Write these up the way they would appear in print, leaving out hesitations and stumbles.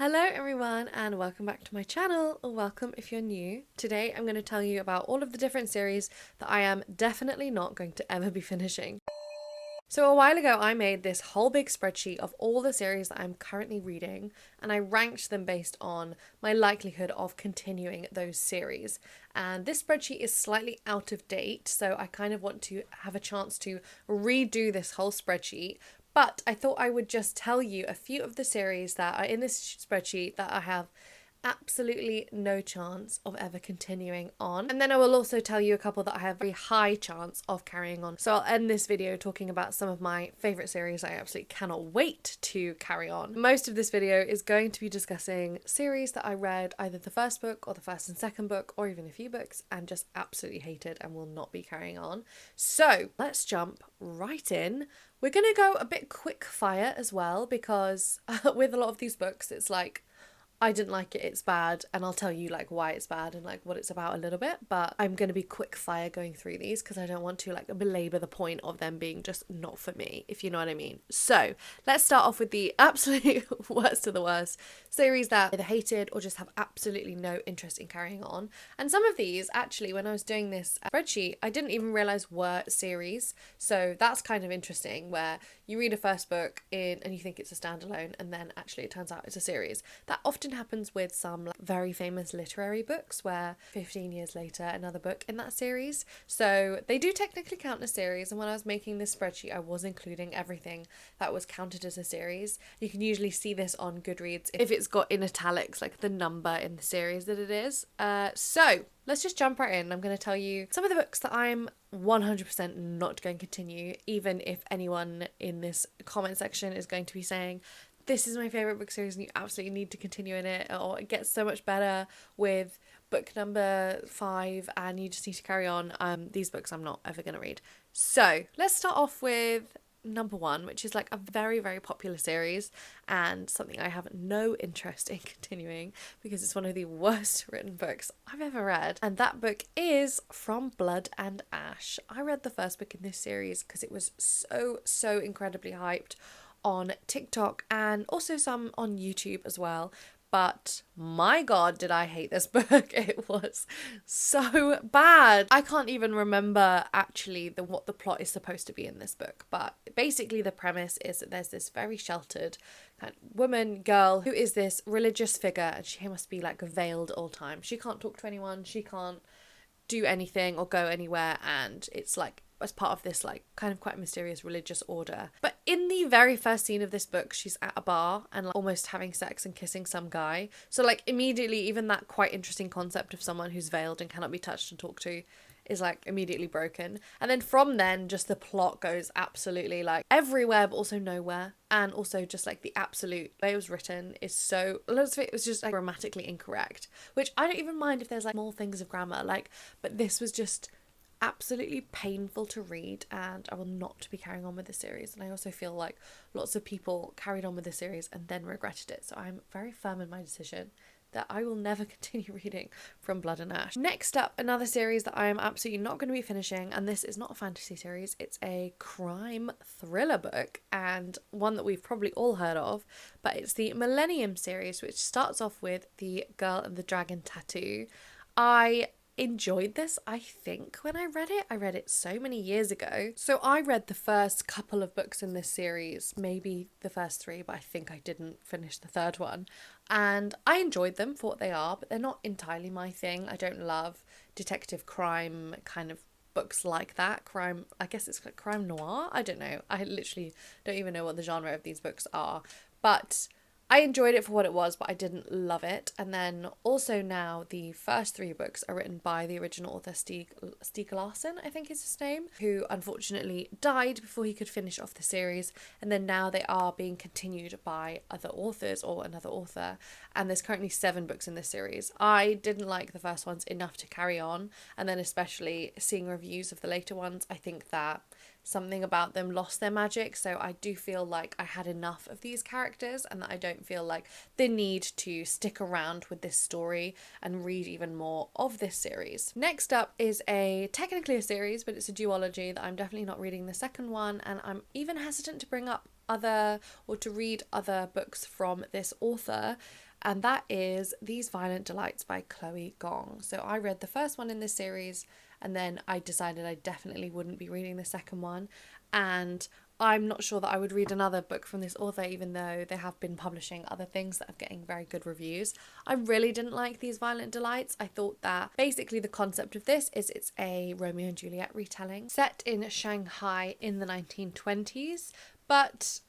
Hello everyone and welcome back to my channel, or welcome if you're new. Today I'm going to tell you about all of the different series that I am definitely not going to ever be finishing. So a while ago I made this whole big spreadsheet of all the series that I'm currently reading, and I ranked them based on my likelihood of continuing those series. And this spreadsheet is slightly out of date, so I kind of want to have a chance to redo this whole spreadsheet. But I thought I would just tell you a few of the series that are in this spreadsheet that I have absolutely no chance of ever continuing on. And then I will also tell you a couple that I have a very high chance of carrying on. So I'll end this video talking about some of my favourite series I absolutely cannot wait to carry on. Most of this video is going to be discussing series that I read, either the first book or the first and second book, or even a few books, and just absolutely hated and will not be carrying on. So let's jump right in. We're going to go a bit quick fire as well, because with a lot of these books it's like, I didn't like it, it's bad, and I'll tell you like why it's bad and like what it's about a little bit, but I'm going to be quick fire going through these because I don't want to like belabor the point of them being just not for me, if you know what I mean. So let's start off with the absolute worst of the worst series that I either hated or just have absolutely no interest in carrying on. And some of these, actually, when I was doing this spreadsheet, I didn't even realize were series, so that's kind of interesting, where you read a first book and you think it's a standalone, and then actually it turns out it's a series. That often happens with some like very famous literary books, where 15 years later another book in that series, so they do technically count as series. And when I was making this spreadsheet, I was including everything that was counted as a series. You can usually see this on Goodreads if it's got in italics like the number in the series that it is. So let's just jump right in. I'm going to tell you some of the books that I'm 100% not going to continue, even if anyone in this comment section is going to be saying, this is my favourite book series and you absolutely need to continue in it, or it gets so much better with book number 5 and you just need to carry on. These books I'm not ever going to read. So let's start off with number 1, which is like a very, very popular series and something I have no interest in continuing because it's one of the worst written books I've ever read. And that book is From Blood and Ash. I read the first book in this series because it was so incredibly hyped on TikTok and also some on YouTube as well. But my god, did I hate this book. It was so bad. I can't even remember actually what the plot is supposed to be in this book, but basically the premise is that there's this very sheltered kind of girl who is this religious figure, and she must be like veiled all time. She can't talk to anyone, she can't do anything or go anywhere, and it's like as part of this like kind of quite mysterious religious order. But in the very first scene of this book, she's at a bar and like, almost having sex and kissing some guy. So like immediately, even that quite interesting concept of someone who's veiled and cannot be touched and talked to is like immediately broken. And then from then, just the plot goes absolutely like everywhere but also nowhere. And also just like the absolute way it was written is so, lots of it was just like grammatically incorrect, which I don't even mind if there's like small things of grammar, like, but this was just absolutely painful to read, and I will not be carrying on with the series. And I also feel like lots of people carried on with the series and then regretted it, so I'm very firm in my decision that I will never continue reading From Blood and Ash. Next up, another series that I am absolutely not going to be finishing, and this is not a fantasy series, it's a crime thriller book, and one that we've probably all heard of, but it's the Millennium series, which starts off with The Girl and the Dragon Tattoo. I enjoyed this, I think, when I read it so many years ago. So I read the first couple of books in this series, maybe the first 3, but I think I didn't finish the third one, and I enjoyed them for what they are, but they're not entirely my thing. I don't love detective crime kind of books like that. Crime, I guess it's like crime noir, I don't know, I literally don't even know what the genre of these books are, but I enjoyed it for what it was, but I didn't love it. And then also now the first 3 books are written by the original author Stieg Larsson, I think is his name, who unfortunately died before he could finish off the series. And then now they are being continued by other authors or another author. And there's currently 7 books in this series. I didn't like the first ones enough to carry on. And then especially seeing reviews of the later ones, I think that something about them lost their magic. So I do feel like I had enough of these characters, and that I don't feel like the need to stick around with this story and read even more of this series. Next up is technically a series, but it's a duology that I'm definitely not reading the second one, and I'm even hesitant to bring up to read other books from this author. and that is These Violent Delights by Chloe Gong. So I read the first one in this series, and then I decided I definitely wouldn't be reading the second one, and I'm not sure that I would read another book from this author, even though they have been publishing other things that are getting very good reviews. I really didn't like These Violent Delights. I thought that basically the concept of this is it's a Romeo and Juliet retelling set in Shanghai in the 1920s, but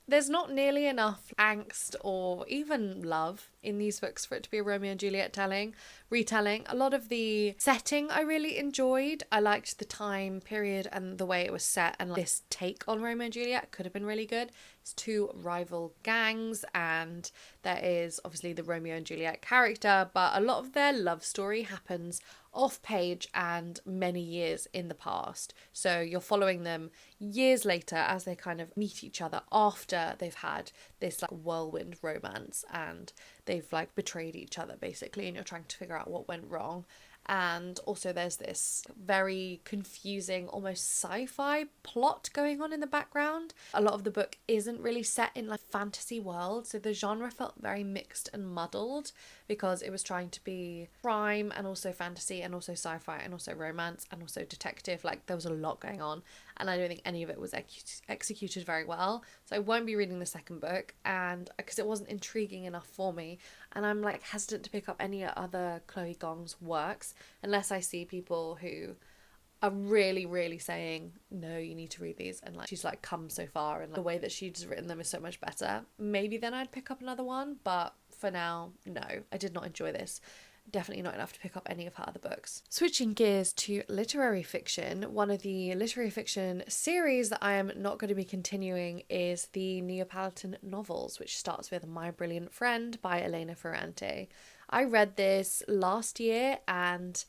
there's not nearly enough angst or even love in these books for it to be a Romeo and Juliet retelling. A lot of the setting I really enjoyed. I liked the time period and the way it was set, and this take on Romeo and Juliet could have been really good. It's two rival gangs, and there is obviously the Romeo and Juliet character, but a lot of their love story happens off page and many years in the past. So you're following them years later as they kind of meet each other after they've had this like whirlwind romance and they've like betrayed each other basically, and you're trying to figure out what went wrong. And also there's this very confusing, almost sci-fi plot going on in the background. A lot of the book isn't really set in like fantasy world, so the genre felt very mixed and muddled because it was trying to be crime and also fantasy and also sci-fi and also romance and also detective. Like there was a lot going on, and I don't think any of it was executed very well. So I won't be reading the second book, and because it wasn't intriguing enough for me, and I'm like hesitant to pick up any other Chloe Gong's works unless I see people who are really, really saying, no, you need to read these, and like she's like come so far and like, the way that she's written them is so much better. Maybe then I'd pick up another one, but for now, no, I did not enjoy this. Definitely not enough to pick up any of her other books. Switching gears to literary fiction, one of the literary fiction series that I am not going to be continuing is the Neapolitan novels, which starts with My Brilliant Friend by Elena Ferrante. I read this last year and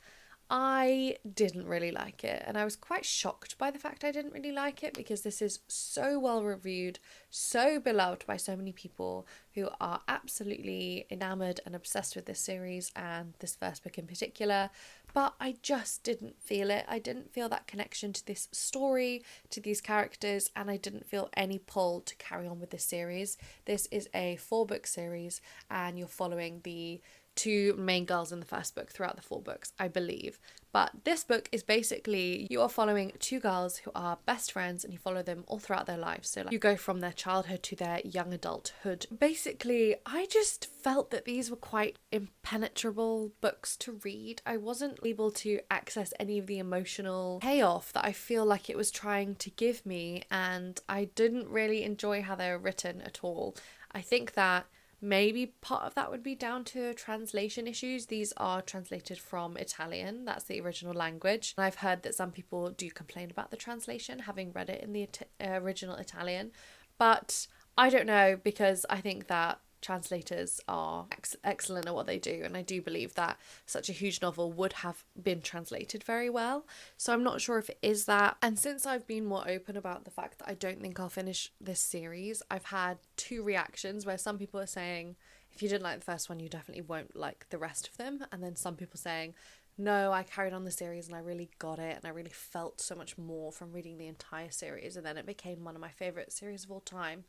I didn't really like it, and I was quite shocked by the fact I didn't really like it because this is so well reviewed, so beloved by so many people who are absolutely enamored and obsessed with this series and this first book in particular, but I just didn't feel it. I didn't feel that connection to this story, to these characters, and I didn't feel any pull to carry on with this series. This is a 4-book series and you're following the two main girls in the first book throughout the 4 books, I believe. But this book is basically you are following 2 girls who are best friends and you follow them all throughout their lives. So like you go from their childhood to their young adulthood. Basically, I just felt that these were quite impenetrable books to read. I wasn't able to access any of the emotional payoff that I feel like it was trying to give me, and I didn't really enjoy how they were written at all. I think that maybe part of that would be down to translation issues. These are translated from Italian, that's the original language. And I've heard that some people do complain about the translation, having read it in the original Italian. But I don't know, because I think that translators are excellent at what they do, and I do believe that such a huge novel would have been translated very well. So I'm not sure if it is that. And since I've been more open about the fact that I don't think I'll finish this series, I've had 2 reactions where some people are saying if you didn't like the first one you definitely won't like the rest of them, and then some people saying no, I carried on the series and I really got it and I really felt so much more from reading the entire series, and then it became one of my favourite series of all time.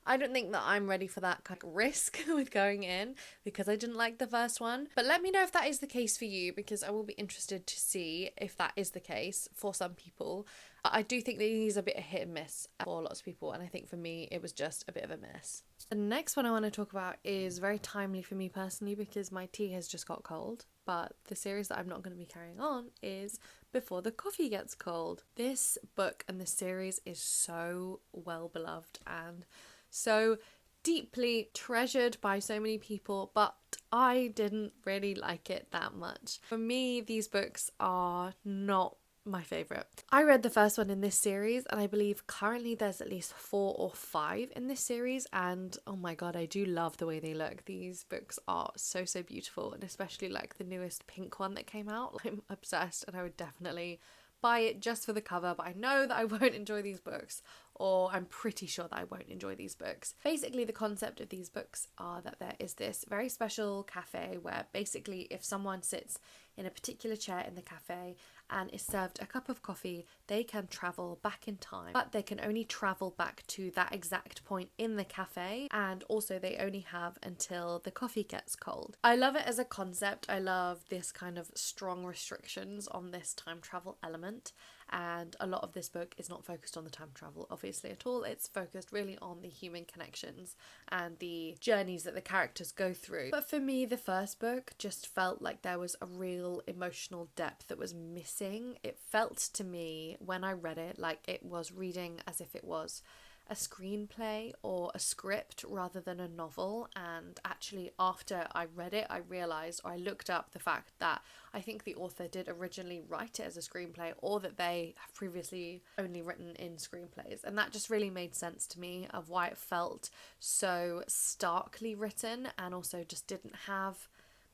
I don't think that I'm ready for that kind of risk with going in because I didn't like the first one. But let me know if that is the case for you, because I will be interested to see if that is the case for some people. I do think that these are a bit of hit and miss for lots of people, and I think for me it was just a bit of a miss. The next one I want to talk about is very timely for me personally because my tea has just got cold, but the series that I'm not going to be carrying on is Before the Coffee Gets Cold. This book and this series is so well beloved and so deeply treasured by so many people, but I didn't really like it that much. For me, these books are not my favourite. I read the first one in this series, and I believe currently there's at least 4 or 5 in this series, and oh my god, I do love the way they look. These books are so beautiful, and especially like the newest pink one that came out. I'm obsessed, and I would definitely buy it just for the cover, but I know that I won't enjoy these books or I'm pretty sure that I won't enjoy these books. Basically, the concept of these books are that there is this very special cafe where basically if someone sits in a particular chair in the cafe and is served a cup of coffee, they can travel back in time, but they can only travel back to that exact point in the cafe, and also they only have until the coffee gets cold. I love it as a concept. I love this kind of strong restrictions on this time travel element, and a lot of this book is not focused on the time travel obviously at all. It's focused really on the human connections and the journeys that the characters go through. But for me, the first book just felt like there was a real emotional depth that was missing. It felt to me when I read it like it was reading as if it was a screenplay or a script rather than a novel. And actually after I read it, I realised, or I looked up the fact that I think the author did originally write it as a screenplay, or that they have previously only written in screenplays. And that just really made sense to me of why it felt so starkly written, and also just didn't have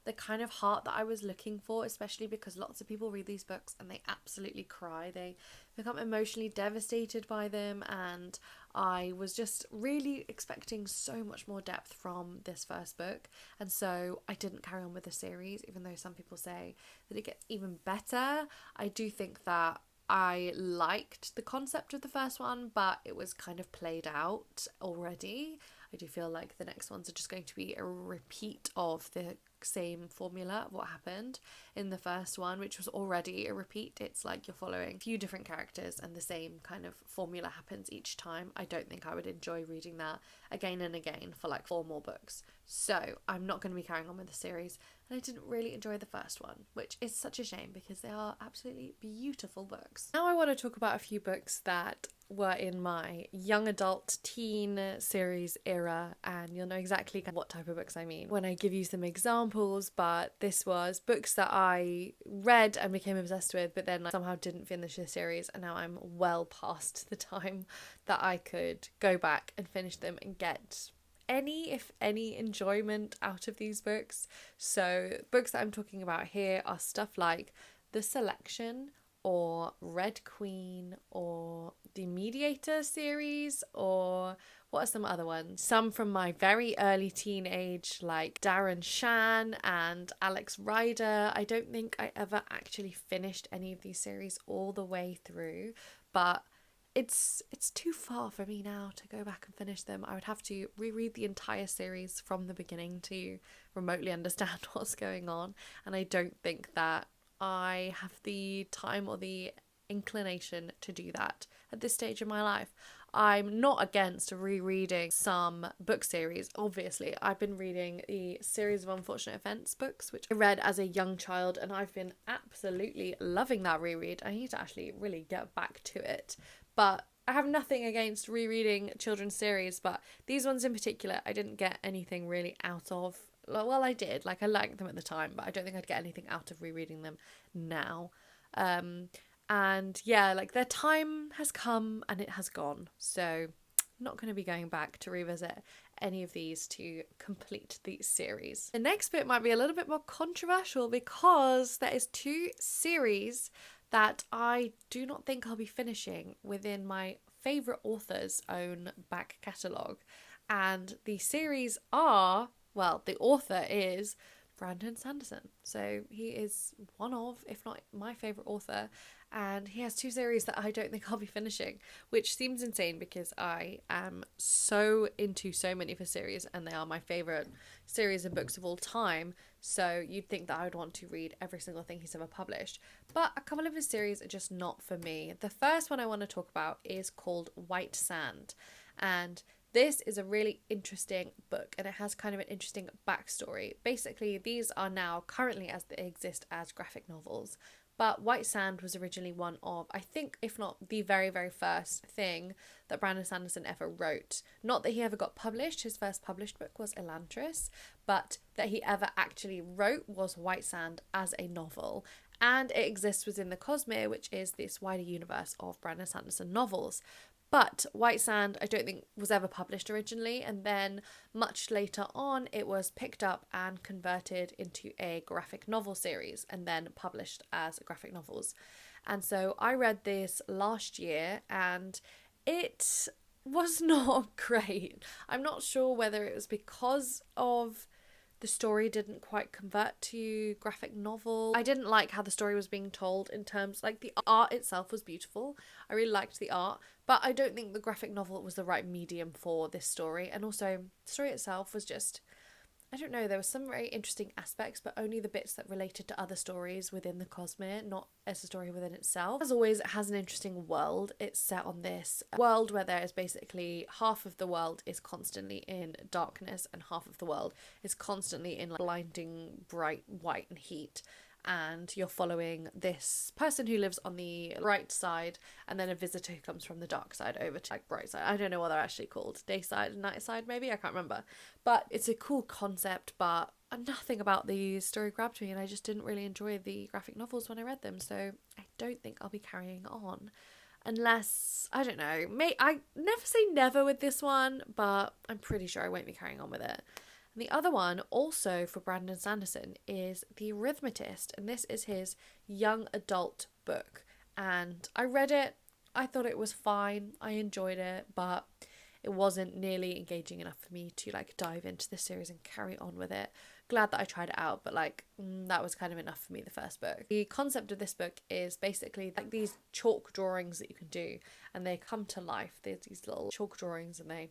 the kind of heart that I was looking for, especially because lots of people read these books and they absolutely cry. They become emotionally devastated by them, and I was just really expecting so much more depth from this first book, and so I didn't carry on with the series, even though some people say that it gets even better. I do think that I liked the concept of the first one, but it was kind of played out already. I do feel like the next ones are just going to be a repeat of the same formula of what happened in the first one, which was already a repeat. It's like you're following a few different characters and the same kind of formula happens each time. I don't think I would enjoy reading that again and again for like 4 more books. So I'm not going to be carrying on with the series, and I didn't really enjoy the first one, which is such a shame because they are absolutely beautiful books. Now I want to talk about a few books that were in my young adult teen series era, and you'll know exactly what type of books I mean when I give you some examples. But this was books that I read and became obsessed with, but then somehow didn't finish the series, and now I'm well past the time that I could go back and finish them and get any, if any, enjoyment out of these books. So books that I'm talking about here are stuff like The Selection, or Red Queen, or the Mediator series, or what are some other ones? Some from my very early teenage, like Darren Shan and Alex Rider. I don't think I ever actually finished any of these series all the way through, but it's too far for me now to go back and finish them. I would have to reread the entire series from the beginning to remotely understand what's going on, and I don't think that I have the time or the inclination to do that at this stage in my life. I'm not against rereading some book series. Obviously, I've been reading the series of Unfortunate Events books, which I read as a young child, and I've been absolutely loving that reread. I need to actually really get back to it. But I have nothing against rereading children's series, but these ones in particular, I didn't get anything really out of. Well, I did. Like, I liked them at the time, but I don't think I'd get anything out of rereading them now. And yeah, like, their time has come and it has gone. So I'm not going to be going back to revisit any of these to complete the series. The next bit might be a little bit more controversial because there is 2 series that I do not think I'll be finishing within my favourite author's own back catalogue. And the series are, well, the author is Brandon Sanderson. So he is one of, if not my favourite author, and he has 2 series that I don't think I'll be finishing, which seems insane because I am so into so many of his series and they are my favourite series of books of all time. So you'd think that I would want to read every single thing he's ever published, but a couple of his series are just not for me. The first one I want to talk about is called White Sand, and this is a really interesting book, and it has kind of an interesting backstory. Basically, these are now currently as they exist as graphic novels, but White Sand was originally one of, I think, if not the very, very first thing that Brandon Sanderson ever wrote. Not that he ever got published. His first published book was Elantris, but that he ever actually wrote was White Sand as a novel. And it exists within the Cosmere, which is this wider universe of Brandon Sanderson novels. But White Sand, I don't think was ever published originally, and then much later on it was picked up and converted into a graphic novel series and then published as graphic novels. And so I read this last year, and It was not great. I'm not sure whether it was because of the story didn't quite convert to graphic novel. I didn't like how the story was being told in terms, like, the art itself was beautiful. I really liked the art, but I don't think the graphic novel was the right medium for this story. And also, the story itself was just, I don't know, there were some very interesting aspects, but only the bits that related to other stories within the Cosmere, not as a story within itself. As always, it has an interesting world. It's set on this world where there is basically half of the world is constantly in darkness and half of the world is constantly in, like, blinding bright white and heat. And you're following this person who lives on the bright side, and then a visitor who comes from the dark side over to, like, bright side. I don't know what they're actually called. Day side and night side, maybe? I can't remember. But it's a cool concept, but nothing about the story grabbed me, and I just didn't really enjoy the graphic novels when I read them, so I don't think I'll be carrying on. Unless, I don't know, I never say never with this one, but I'm pretty sure I won't be carrying on with it. And the other one, also for Brandon Sanderson, is The Arithmetist, and this is his young adult book. And I read it, I thought it was fine, I enjoyed it, but it wasn't nearly engaging enough for me to, like, dive into this series and carry on with it. Glad that I tried it out, but, like, that was kind of enough for me, the first book. The concept of this book is basically like these chalk drawings that you can do, and they come to life. There's these little chalk drawings, and they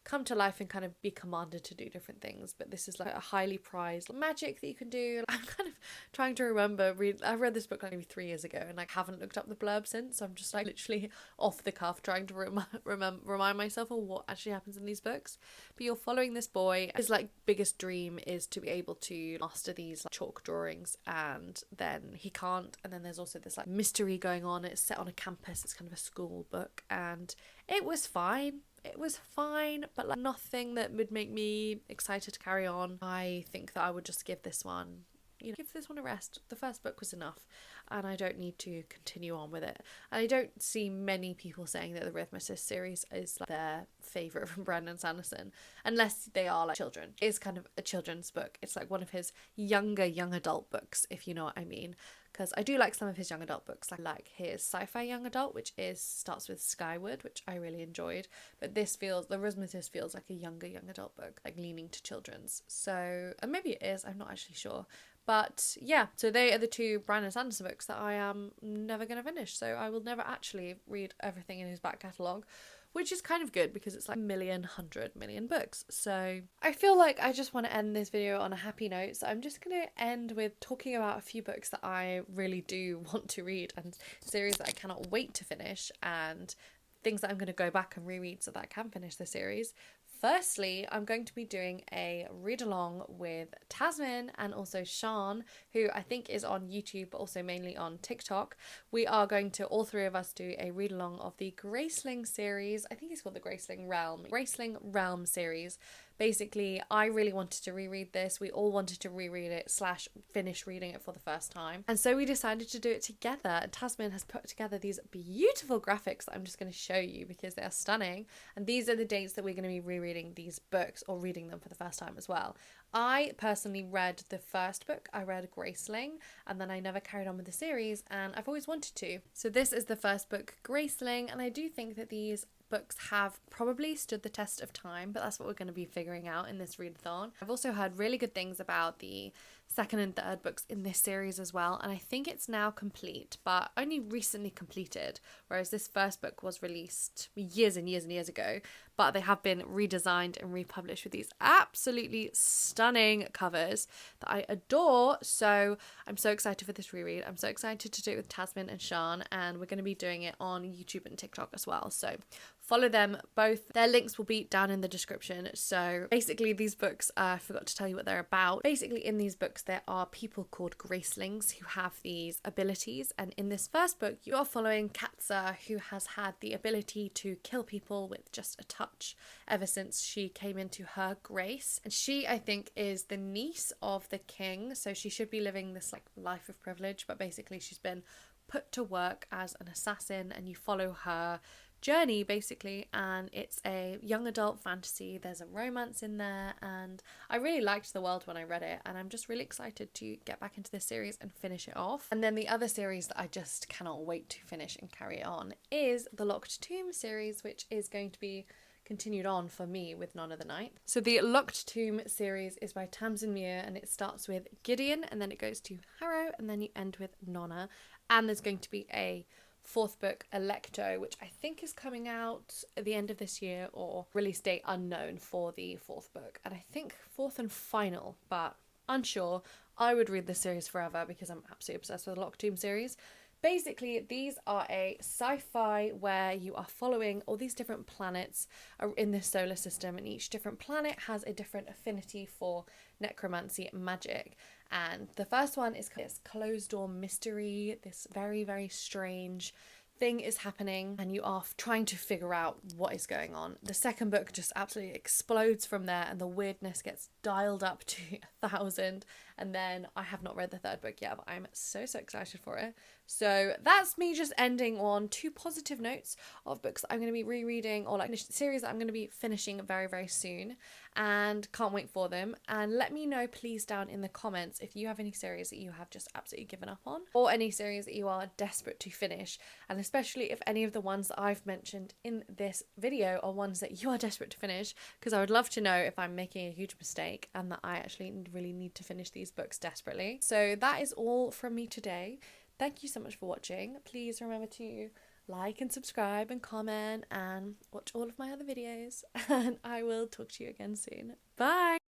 come to life and kind of be commanded to do different things, but this is like a highly prized magic that you can do. I'm kind of trying to remember, I read this book like maybe 3 years ago, and I haven't looked up the blurb since, so I'm just, like, literally off the cuff trying to remind myself of what actually happens in these books. But you're following this boy. His, like, biggest dream is to be able to master these, like, chalk drawings, and then he can't, and then there's also this, like, mystery going on. It's set on a campus, it's kind of a school book, and it was fine. It was fine, but, like, nothing that would make me excited to carry on. I think that I would just give this one, give this one a rest. The first book was enough, and I don't need to continue on with it. And I don't see many people saying that the Arithmetist series is, like, their favourite from Brandon Sanderson, unless they are, like, children. It is kind of a children's book. It's like one of his young adult books, if you know what I mean. Because I do like some of his young adult books. I like his sci-fi young adult, which starts with Skyward, which I really enjoyed. But the Arithmetist feels like a young adult book, like leaning to children's. So, and maybe it is, I'm not actually sure. But yeah, so they are the two Brandon Sanderson books that I am never going to finish. So I will never actually read everything in his back catalogue, which is kind of good because it's like 100 million books. So I feel like I just want to end this video on a happy note. So I'm just going to end with talking about a few books that I really do want to read, and series that I cannot wait to finish, and things that I'm going to go back and reread so that I can finish the series. Firstly, I'm going to be doing a read along with Tazmyn and also Sian, who I think is on YouTube, but also mainly on TikTok. We are going to, all three of us, do a read along of the Graceling series. I think it's called the Graceling Realm series. Basically, I really wanted to reread this. We all wanted to reread it / finish reading it for the first time. And so we decided to do it together. And Tazmyn has put together these beautiful graphics that I'm just going to show you because they are stunning. And these are the dates that we're going to be rereading these books, or reading them for the first time as well. I personally read the first book. I read Graceling, and then I never carried on with the series, and I've always wanted to. So this is the first book, Graceling, and I do think that these books have probably stood the test of time, but that's what we're going to be figuring out in this readathon. I've also heard really good things about the second and third books in this series as well, and I think it's now complete, but only recently completed, whereas this first book was released years and years ago, but they have been redesigned and republished with these absolutely stunning covers that I adore. So I'm so excited for this reread. I'm so excited to do it with Tazmyn and Sian, and we're going to be doing it on YouTube and TikTok as well, so follow them both. Their links will be down in the description. So basically these books, I forgot to tell you what they're about. Basically in these books there are people called Gracelings who have these abilities, and in this first book you are following Katza, who has had the ability to kill people with just a touch ever since she came into her grace. And she, I think, is the niece of the king, so she should be living this like life of privilege, but basically she's been put to work as an assassin, and you follow her journey basically, and it's a young adult fantasy. There's a romance in there, and I really liked the world when I read it, and I'm just really excited to get back into this series and finish it off. And then the other series that I just cannot wait to finish and carry on is the Locked Tomb series, which is going to be continued on for me with Nonna the Ninth. So the Locked Tomb series is by Tazmyn, and it starts with Gideon, and then it goes to Harrow, and then you end with Nonna. And there's going to be a fourth book, Electo, which I think is coming out at the end of this year, or release date unknown for the fourth book. And I think fourth and final, but unsure. I would read this series forever because I'm absolutely obsessed with the Locked Tomb series. Basically, these are a sci-fi where you are following all these different planets in this solar system, and each different planet has a different affinity for necromancy magic. And the first one is this closed door mystery, this very, very strange thing is happening and you are trying to figure out what is going on. The second book just absolutely explodes from there, and the weirdness gets dialed up to 1,000. And then I have not read the third book yet, but I'm so excited for it. So that's me just ending on 2 positive notes of books that I'm going to be rereading, or like series that I'm going to be finishing very, very soon, and can't wait for them. And let me know please down in the comments if you have any series that you have just absolutely given up on, or any series that you are desperate to finish, and especially if any of the ones that I've mentioned in this video are ones that you are desperate to finish, because I would love to know if I'm making a huge mistake and that I actually really need to finish these books desperately. So that is all from me today. Thank you so much for watching. Please remember to like and subscribe and comment and watch all of my other videos, and I will talk to you again soon. Bye!